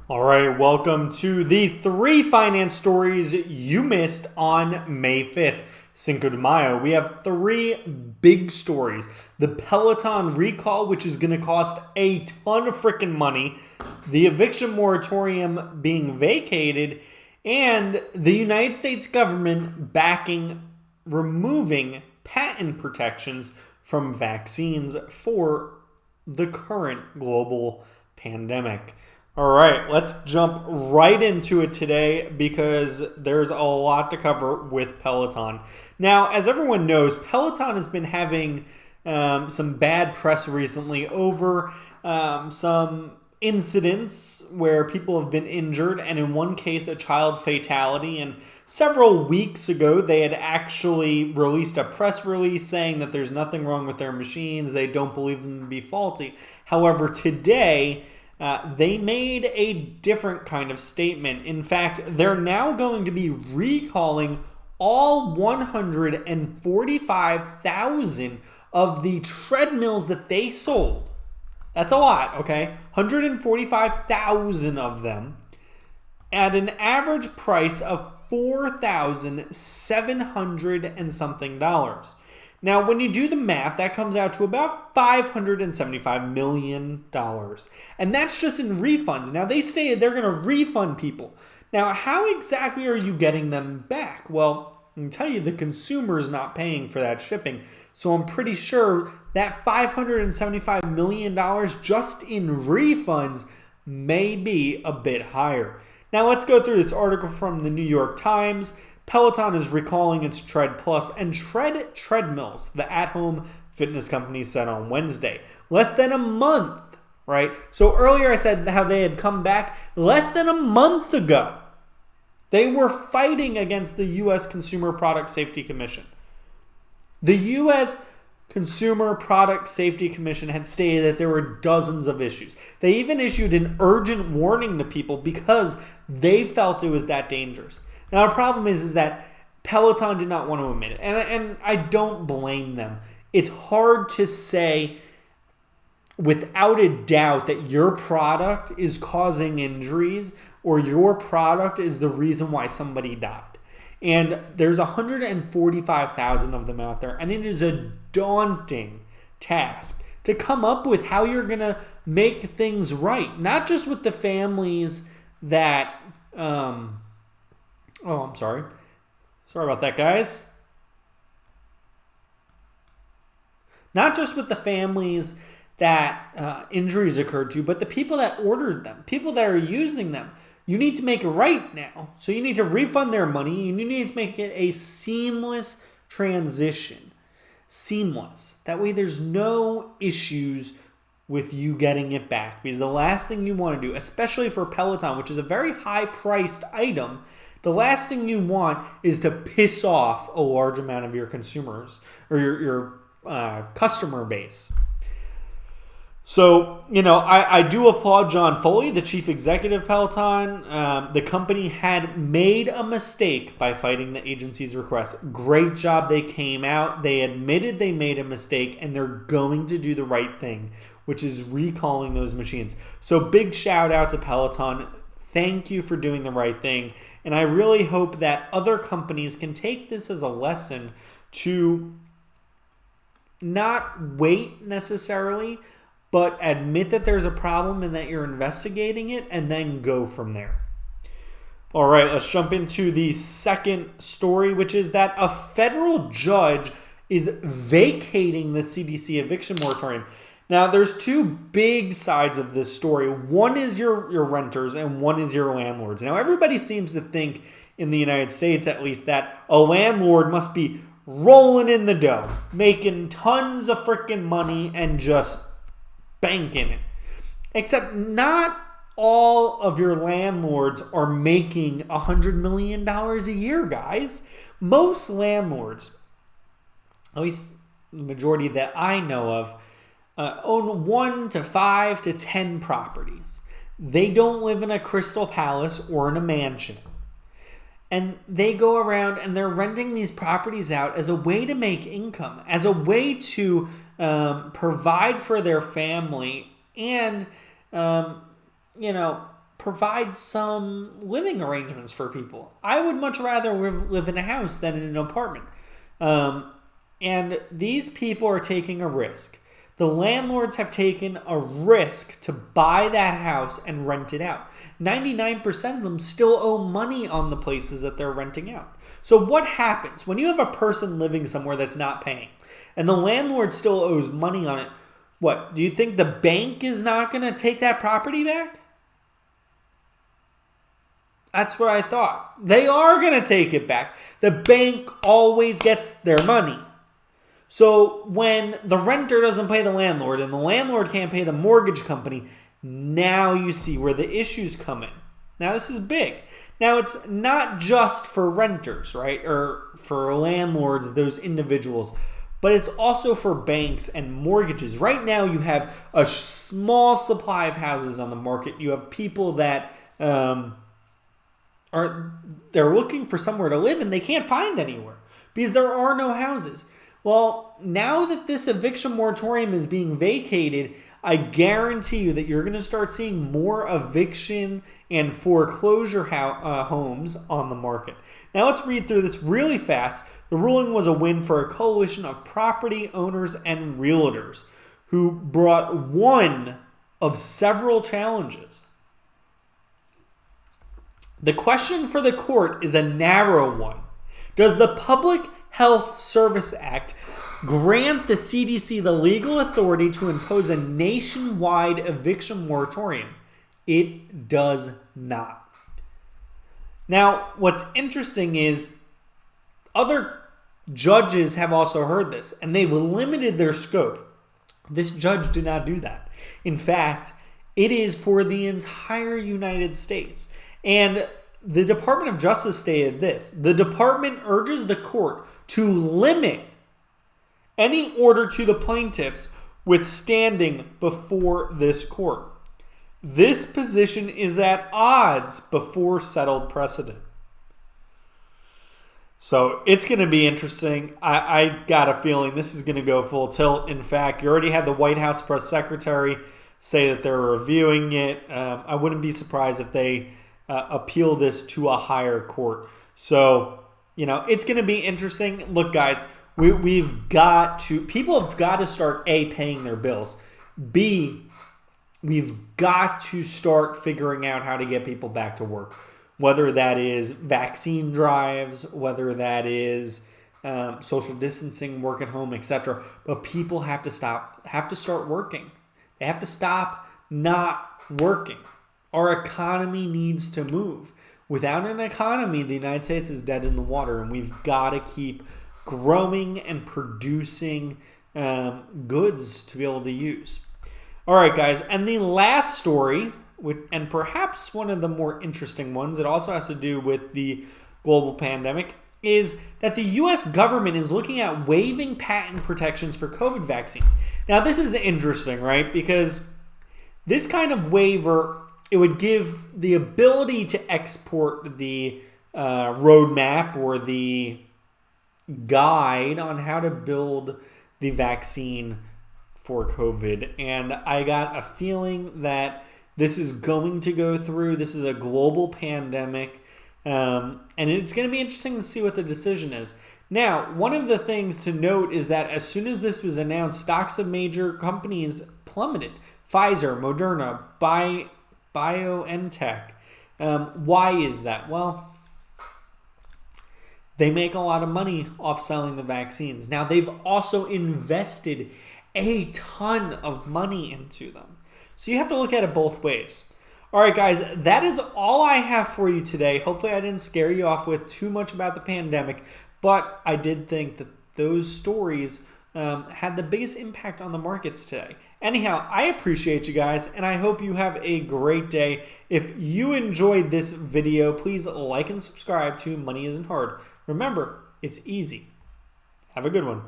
All right, welcome to the 3 finance stories you missed on May 5th, Cinco de Mayo. We have 3 big stories. The Peloton Recall, which is going to cost a ton of freaking money, the Eviction Moratorium being vacated, and the United States government removing patent protections from vaccines for the current global pandemic. All right, let's jump right into it today because there's a lot to cover with Peloton. Now, as everyone knows, Peloton has been having some bad press recently over some incidents where people have been injured, and in one case, a child fatality. And several weeks ago, they had actually released a press release saying that there's nothing wrong with their machines. They don't believe them to be faulty. However, today, they made a different kind of statement. In fact, they're now going to be recalling all 145,000 of the treadmills that they sold. That's a lot, okay? 145,000 of them at an average price of $4,700 and something dollars. Now, when you do the math, that comes out to about $575 million. And that's just in refunds. Now, they say they're going to refund people. Now, how exactly are you getting them back? Well, I can tell you the consumer's not paying for that shipping. So I'm pretty sure that $575 million just in refunds may be a bit higher. Now, let's go through this article from the New York Times. Peloton is recalling its Tread Plus and Treadmills, the at-home fitness company said on Wednesday. Less than a month, right? So earlier I said how they had come back less than a month ago. They were fighting against the U.S. Consumer Product Safety Commission. The U.S. Consumer Product Safety Commission had stated that there were dozens of issues. They even issued an urgent warning to people because they felt it was that dangerous. Now, the problem is that Peloton did not want to admit it, and I don't blame them. It's hard to say without a doubt that your product is causing injuries or your product is the reason why somebody died. And there's 145,000 of them out there, and it is a daunting task to come up with how you're going to make things right, not just with the families that... Oh, I'm sorry. Sorry about that, guys. Not just with the families that injuries occurred to, but the people that ordered them, people that are using them. You need to make it right now. So you need to refund their money, and you need to make it a seamless transition. Seamless. That way there's no issues with you getting it back. Because the last thing you want to do, especially for Peloton, which is a very high-priced item, the last thing you want is to piss off a large amount of your consumers or your customer base. So, I do applaud John Foley, the chief executive of Peloton. The company had made a mistake by fighting the agency's request. Great job. They came out. They admitted they made a mistake, and they're going to do the right thing, which is recalling those machines. So big shout out to Peloton. Thank you for doing the right thing. And I really hope that other companies can take this as a lesson to not wait necessarily, but admit that there's a problem and that you're investigating it and then go from there. All right, let's jump into the second story, which is that a federal judge is vacating the CDC eviction moratorium. Now, there's 2 big sides of this story. One is your renters and one is your landlords. Now, everybody seems to think, in the United States at least, that a landlord must be rolling in the dough, making tons of freaking money and just banking it. Except not all of your landlords are making $100 million a year, guys. Most landlords, at least the majority that I know of, own 1 to 5 to 10 properties. They don't live in a Crystal Palace or in a mansion. And they go around and they're renting these properties out as a way to make income, as a way to provide for their family and, provide some living arrangements for people. I would much rather live in a house than in an apartment. And these people are taking a risk. The landlords have taken a risk to buy that house and rent it out. 99% of them still owe money on the places that they're renting out. So what happens when you have a person living somewhere that's not paying and the landlord still owes money on it? What, do you think the bank is not going to take that property back? That's what I thought. They are going to take it back. The bank always gets their money. So when the renter doesn't pay the landlord and the landlord can't pay the mortgage company, now you see where the issues come in. Now this is big. Now it's not just for renters, right? Or for landlords, those individuals, but it's also for banks and mortgages. Right now you have a small supply of houses on the market. You have people that they're looking for somewhere to live and they can't find anywhere because there are no houses. Well, now that this eviction moratorium is being vacated, I guarantee you that you're going to start seeing more eviction and foreclosure homes on the market. Now let's read through this really fast. The ruling was a win for a coalition of property owners and realtors who brought one of several challenges. The question for the court is a narrow one. Does the Public Health Service Act grant the CDC the legal authority to impose a nationwide eviction moratorium? It does not. Now, what's interesting is other judges have also heard this, and they've limited their scope. This judge did not do that. In fact, it is for the entire United States. And the Department of Justice stated this: the department urges the court to limit any order to the plaintiffs withstanding before this court. This position is at odds before settled precedent. So it's going to be interesting. I got a feeling this is going to go full tilt. In fact, you already had the White House press secretary say that they're reviewing it. I wouldn't be surprised if they appeal this to a higher court. So, it's going to be interesting. Look, guys, people have got to start A, paying their bills. B, we've got to start figuring out how to get people back to work. Whether that is vaccine drives, whether that is social distancing, work at home, etc. But people have to start working. They have to stop not working. Our economy needs to move. Without an economy, the United States is dead in the water, and we've got to keep growing and producing goods to be able to use. All right, guys, and the last story, and perhaps one of the more interesting ones, it also has to do with the global pandemic, is that the U.S. government is looking at waiving patent protections for COVID vaccines. Now, this is interesting, right? Because this kind of waiver, it would give the ability to export the roadmap or the guide on how to build the vaccine for COVID. And I got a feeling that this is going to go through. This is a global pandemic. And it's going to be interesting to see what the decision is. Now, one of the things to note is that as soon as this was announced, stocks of major companies plummeted. Pfizer, Moderna, BioNTech. Why is that? Well, they make a lot of money off selling the vaccines. Now, they've also invested a ton of money into them. So you have to look at it both ways. All right, guys, that is all I have for you today. Hopefully I didn't scare you off with too much about the pandemic, but I did think that those stories had the biggest impact on the markets today. Anyhow, I appreciate you guys, and I hope you have a great day. If you enjoyed this video, please like and subscribe to Money Isn't Hard. Remember, it's easy. Have a good one.